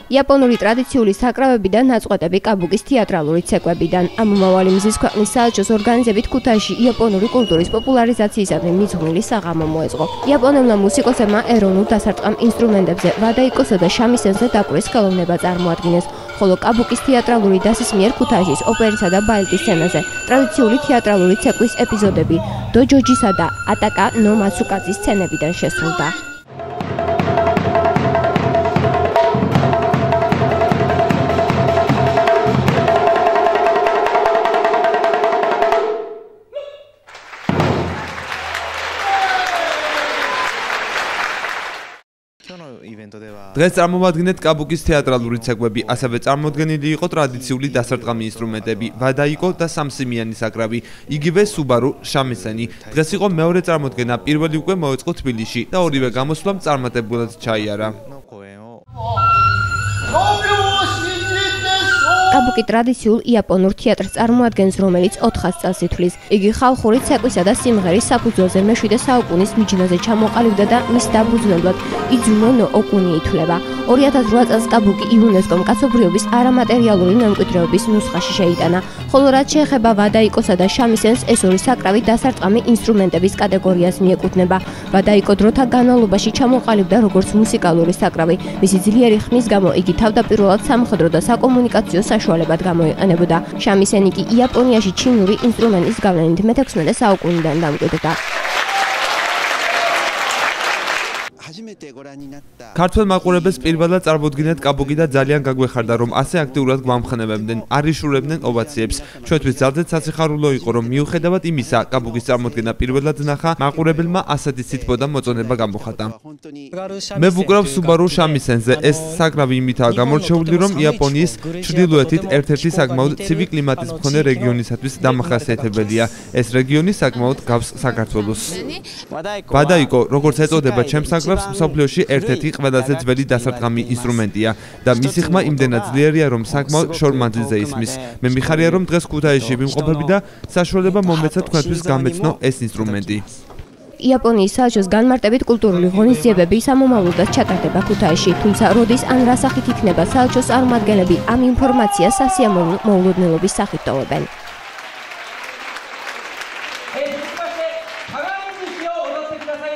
იაპონური ტრადიციული საკრავები და ნაწყვეტები კაბუკის თეატრალური ცეკვებიდან. ამ მომავალი მზის ქვეყნის საელჩოს ორგანიზებით ქუთაისში იაპონური კულტურის პოპულარიზაციისადმი მიძღვნილი საღამო მოეწყო. იაპონელმა მუსიკოსებმა ეროვნულ დასარტყამ ინსტრუმენტებზე ვადაიკოსა და შამისენზე დაკვრის ხელოვნება წარმოადგინეს. ხოლო კაბუკის თეატრალური დასის მიერ ქუთაისის ოპერისა და ბალეტის სცენაზე ტრადიციული თეატრალური ცეკვის ეპიზოდები დოჯოჯისა და ატაკა ნო მაცუკაძის სცენებიდან შესრულდა. დღეს წარმოვადგინეთ კაბუკის თეატრალური ცეკვები, ასევე წარმოდგენილი იყო ტრადიციული დასარტყამი ინსტრუმენტები, ვადაიკო და სამსიმიანი საკრავი, იგივე სუბარუ შამისენი. დღეს იყო მეორე წარმოდგენა, პირველი უკვე მოეწყო თბილისში და ორივე გამოსვლამ წარმატებულად ჩაიარა. კაბუკი ტრადიციულ იაპონურ თეატრს წარმოადგენს, რომელიც 400 წელს ითვლის. იგი ხალხური ცეკვისა და სიმღერის საფუძველზე მე-7 საუკუნის მიჯნაზე ჩამოყალიბდა და მის დაფუძნებლად იძუნო ნო ოკუნი ითვლება. 2008 წელს კაბუკი იუნესკომ კაცობრიობის არამატერიალური მემკვიდრეობის ნუსხაში შეიტანა, ხოლო რაც შეეხება ვადაიკოსა და შამისენს, ეს ორი საკრავი დასარტყამი ინსტრუმენტების კატეგორიას მიეკუთვნება. ვადაიკო დროთა განმავლობაში ჩამოყალიბდა როგორც მუსიკალური საკრავი. მისი ძლიერი ხმის გამო იგი თავდაპირველად სამხედრო და საკომუნიკაციო საშუალებად გამოიყენებოდა. შამისენი კი იაპონიაში ჩინური ინსტრუმენტის გავლენით მე-16 საუკუნიდან დამკვიდრდა. ქართველ მაყურებელს პირველად წარმოდგინეთ კაბუკი და ძალიან გაგვეხარდა, რომ ასე აქტიურად გვამხნევებდნენ, არიშურებდნენ ოვაციებს. ჩვენთვის ძალზედ სასიხარულო იყო, რომ მიუხედავად იმისა, კაბუკის წარმოდგენა პირველად ნახა, მაყურებელმა ასეთი სითბო და მოწონება გამოხატა. მე ვუკრავ სუბარუ შამისენზე. ეს საკრავი იმითაა გამორჩეული, რომ იაპონიის ჩრდილოეთით ერთ-ერთი საკმაოდ ცივი კლიმატის მქონე რეგიონისათვის დამახასიათებელია. ეს რეგიონი საკმაოდ გავს საქართველოს. ვადაიკო, როგორც ეწოდება ჩემს საკრავს, მსოფლიოში ერთ-ერთი ყველაზე ძველი დასარტყამი ინსტრუმენტია და მისი ხმა იმდენად ძლიერია, რომ საკმაოდ შორ მანძილზე ისმის. მე მიხარია, რომ დღეს ქუთაისში ვიმყოფები და საშუალება მომეცა თქვენთვის გამეცნო ეს ინსტრუმენტი. იაპონიის საელჩოს განმარტებით კულტურული ღონისძიებები სამომავლოდაც ჩატარდება ქუთაისში, თუმცა როდის ან რა სახით იქნება საელჩოს წარმომადგენლები ამ ინფორმაციას სასიამოვნო მოულოდნელობის სახით ტოვებენ.